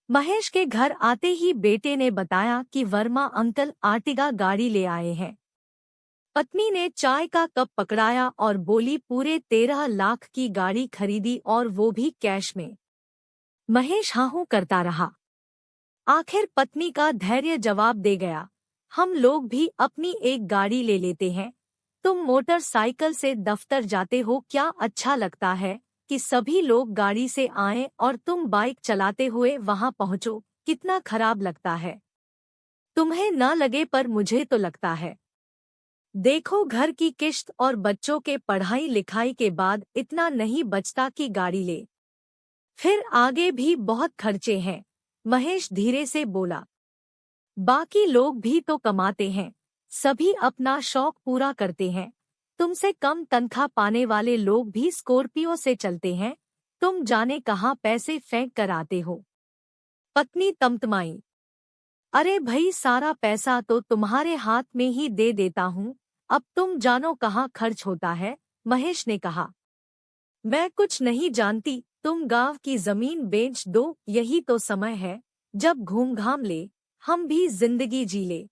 महेश के घर आते ही बेटे ने बताया कि वर्मा अंकल आर्टिगा गाड़ी ले आए हैं। पत्नी ने चाय का कप पकड़ाया और बोली, पूरे 13 लाख की गाड़ी खरीदी और वो भी कैश में। महेश हाँ करता रहा। आखिर पत्नी का धैर्य जवाब दे गया, हम लोग भी अपनी एक गाड़ी ले लेते हैं। तुम मोटरसाइकिल से दफ्तर जाते हो, क्या अच्छा लगता है कि सभी लोग गाड़ी से आएं और तुम बाइक चलाते हुए वहां पहुंचो? कितना खराब लगता है। तुम्हें न लगे पर मुझे तो लगता है। देखो, घर की किश्त और बच्चों के पढ़ाई लिखाई के बाद इतना नहीं बचता कि गाड़ी ले। फिर आगे भी बहुत खर्चे हैं। महेश धीरे से बोला, बाकी लोग भी तो कमाते हैं, सभी अपना शौक पूरा करते हैं। तुमसे कम तनख्वाह पाने वाले लोग भी स्कॉर्पियो से चलते हैं। तुम जाने कहाँ पैसे फेंक कर आते हो। पत्नी तमतमाई, अरे भई, सारा पैसा तो तुम्हारे हाथ में ही दे देता हूँ, अब तुम जानो कहाँ खर्च होता है। महेश ने कहा, मैं कुछ नहीं जानती, तुम गांव की जमीन बेच दो, यही तो समय है जब घूम घाम ले, हम भी जिंदगी जी ले।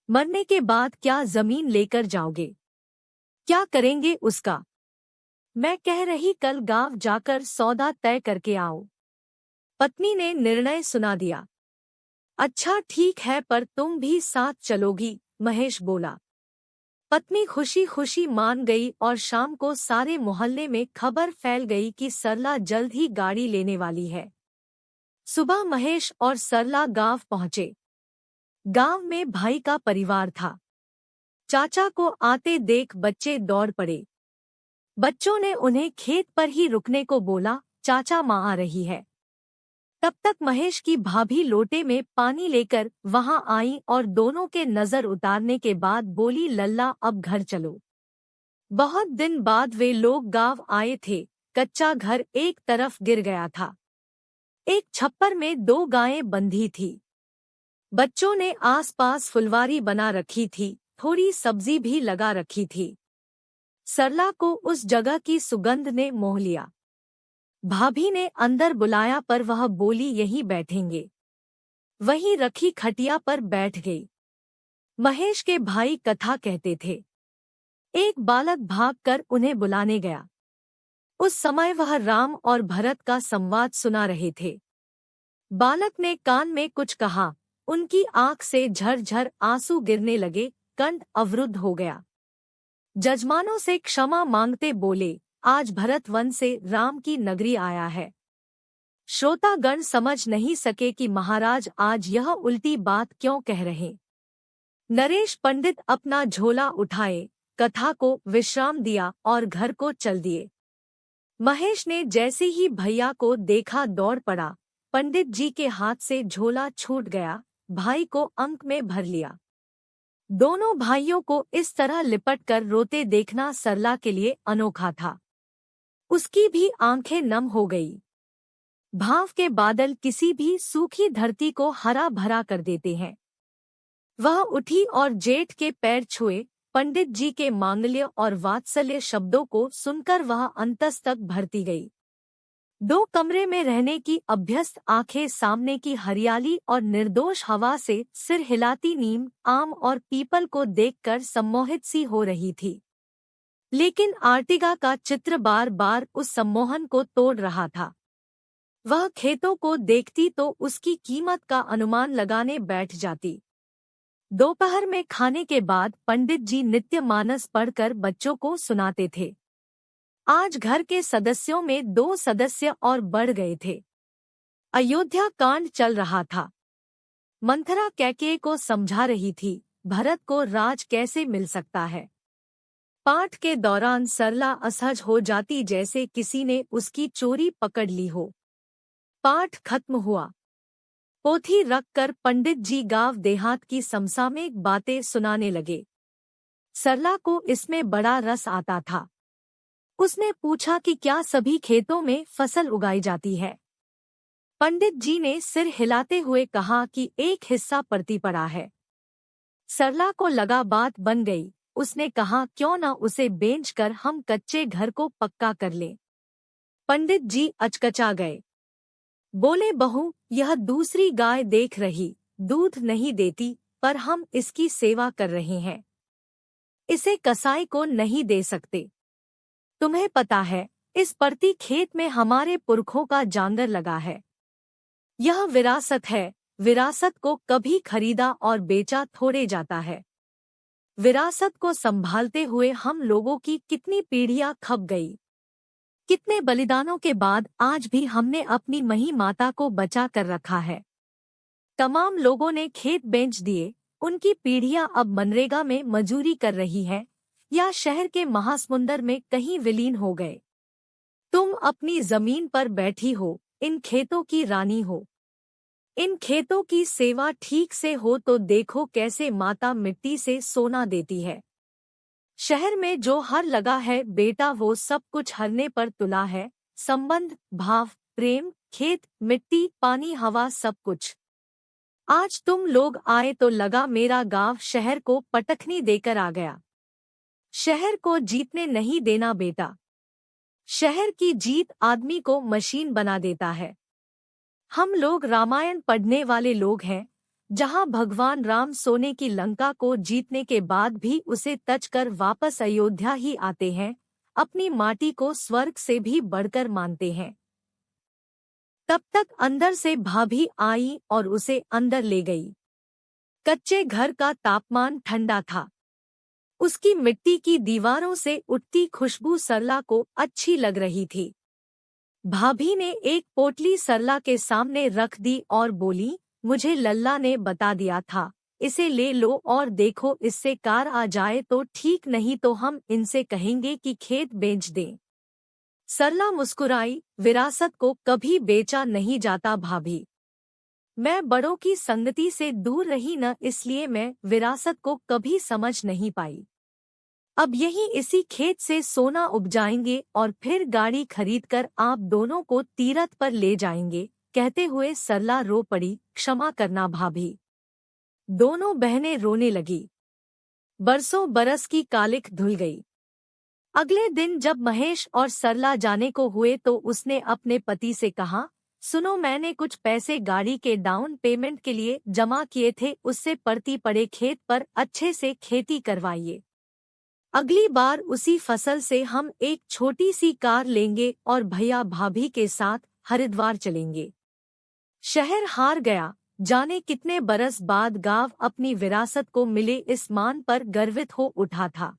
मरने के बाद क्या जमीन लेकर जाओगे? क्या करेंगे उसका? मैं कह रही, कल गांव जाकर सौदा तय करके आओ। पत्नी ने निर्णय सुना दिया। अच्छा ठीक है, पर तुम भी साथ चलोगी? महेश बोला। पत्नी खुशी खुशी मान गई और शाम को सारे मोहल्ले में खबर फैल गई कि सरला जल्द ही गाड़ी लेने वाली है। सुबह महेश और सरला गांव पहुंचे। गांव में भाई का परिवार था। चाचा को आते देख बच्चे दौड़ पड़े। बच्चों ने उन्हें खेत पर ही रुकने को बोला, चाचा माँ आ रही है। तब तक महेश की भाभी लोटे में पानी लेकर वहां आई और दोनों के नजर उतारने के बाद बोली, लल्ला अब घर चलो। बहुत दिन बाद वे लोग गांव आए थे। कच्चा घर एक तरफ गिर गया था। एक छप्पर में 2 गायें बंधी थी। बच्चों ने आसपास फुलवारी बना रखी थी, थोड़ी सब्जी भी लगा रखी थी। सरला को उस जगह की सुगंध ने मोह लिया। भाभी ने अंदर बुलाया पर वह बोली, यहीं बैठेंगे। वहीं रखी खटिया पर बैठ गई। महेश के भाई कथा कहते थे। एक बालक भागकर उन्हें बुलाने गया। उस समय वह राम और भरत का संवाद सुना रहे थे। बालक ने कान में कुछ कहा, उनकी आंख से झरझर आंसू गिरने लगे, कंठ अवरुद्ध हो गया। जजमानों से क्षमा मांगते बोले, आज भरत वन से राम की नगरी आया है। श्रोतागण समझ नहीं सके कि महाराज आज यह उल्टी बात क्यों कह रहे। नरेश पंडित अपना झोला उठाए, कथा को विश्राम दिया और घर को चल दिए। महेश ने जैसे ही भैया को देखा दौड़ पड़ा। पंडित जी के हाथ से झोला छूट गया। भाई को अंक में भर लिया। दोनों भाइयों को इस तरह लिपटकर रोते देखना सरला के लिए अनोखा था। उसकी भी आंखें नम हो गई। भाव के बादल किसी भी सूखी धरती को हरा भरा कर देते हैं। वह उठी और जेठ के पैर छुए। पंडित जी के मांगल्य और वात्सल्य शब्दों को सुनकर वह अंतस तक भरती गई। 2 कमरे में रहने की अभ्यस्त आंखें सामने की हरियाली और निर्दोष हवा से सिर हिलाती नीम, आम और पीपल को देखकर सम्मोहित सी हो रही थी। लेकिन आर्टिगा का चित्र बार बार उस सम्मोहन को तोड़ रहा था। वह खेतों को देखती तो उसकी कीमत का अनुमान लगाने बैठ जाती। दोपहर में खाने के बाद पंडित जी नित्य मानस पढ़कर बच्चों को सुनाते थे। आज घर के सदस्यों में 2 सदस्य और बढ़ गए थे। अयोध्या कांड चल रहा था। मंथरा कैकेयी को समझा रही थी, भरत को राज कैसे मिल सकता है। पाठ के दौरान सरला असहज हो जाती, जैसे किसी ने उसकी चोरी पकड़ ली हो। पाठ खत्म हुआ। पोथी रखकर पंडित जी गांव देहात की समसामयिक बातें सुनाने लगे। सरला को इसमें बड़ा रस आता था। उसने पूछा कि क्या सभी खेतों में फसल उगाई जाती है। पंडित जी ने सिर हिलाते हुए कहा कि एक हिस्सा पड़ती पड़ा है। सरला को लगा बात बन गई। उसने कहा, क्यों न उसे बेचकर हम कच्चे घर को पक्का कर लें। पंडित जी अचकचा गए। बोले, बहू, यह दूसरी गाय देख रही, दूध नहीं देती, पर हम इसकी सेवा कर रहे हैं। इसे कसाई को नहीं दे सकते। तुम्हें पता है, इस परती खेत में हमारे पुरखों का जांगर लगा है। यह विरासत है, विरासत को कभी खरीदा और बेचा थोड़े जाता है। विरासत को संभालते हुए हम लोगों की कितनी पीढ़ियां खप गई। कितने बलिदानों के बाद आज भी हमने अपनी मही माता को बचा कर रखा है। तमाम लोगों ने खेत बेच दिए, उनकी पीढ़ियां अब मनरेगा में मजूरी कर रही हैं या शहर के महासमुंदर में कहीं विलीन हो गए। तुम अपनी जमीन पर बैठी हो, इन खेतों की रानी हो। इन खेतों की सेवा ठीक से हो तो देखो कैसे माता मिट्टी से सोना देती है। शहर में जो हर लगा है बेटा, वो सब कुछ हरने पर तुला है। संबंध, भाव, प्रेम, खेत, मिट्टी, पानी, हवा, सब कुछ। आज तुम लोग आए तो लगा मेरा गांव शहर को पटखनी देकर आ गया। शहर को जीतने नहीं देना बेटा। शहर की जीत आदमी को मशीन बना देता है। हम लोग रामायण पढ़ने वाले लोग हैं, जहां भगवान राम सोने की लंका को जीतने के बाद भी उसे तज कर वापस अयोध्या ही आते हैं, अपनी माटी को स्वर्ग से भी बढ़कर मानते हैं। तब तक अंदर से भाभी आई और उसे अंदर ले गई। कच्चे घर का तापमान ठंडा था। उसकी मिट्टी की दीवारों से उठती खुशबू सरला को अच्छी लग रही थी। भाभी ने एक पोटली सरला के सामने रख दी और बोली, मुझे लल्ला ने बता दिया था, इसे ले लो और देखो इससे कार आ जाए तो ठीक, नहीं तो हम इनसे कहेंगे कि खेत बेच दें। सरला मुस्कुराई, विरासत को कभी बेचा नहीं जाता भाभी। मैं बड़ों की संगति से दूर रही न, इसलिए मैं विरासत को कभी समझ नहीं पाई। अब यही इसी खेत से सोना उपजाएंगे और फिर गाड़ी खरीदकर आप दोनों को तीरथ पर ले जाएंगे। कहते हुए सरला रो पड़ी, क्षमा करना भाभी। दोनों बहनें रोने लगी। बरसों बरस की कालिख धुल गई। अगले दिन जब महेश और सरला जाने को हुए तो उसने अपने पति से कहा, सुनो, मैंने कुछ पैसे गाड़ी के डाउन पेमेंट के लिए जमा किए थे, उससे पड़ती पड़े खेत पर अच्छे से खेती करवाइए। अगली बार उसी फसल से हम एक छोटी सी कार लेंगे और भैया भाभी के साथ हरिद्वार चलेंगे। शहर हार गया। जाने कितने बरस बाद गांव अपनी विरासत को मिले इस मान पर गर्वित हो उठा था।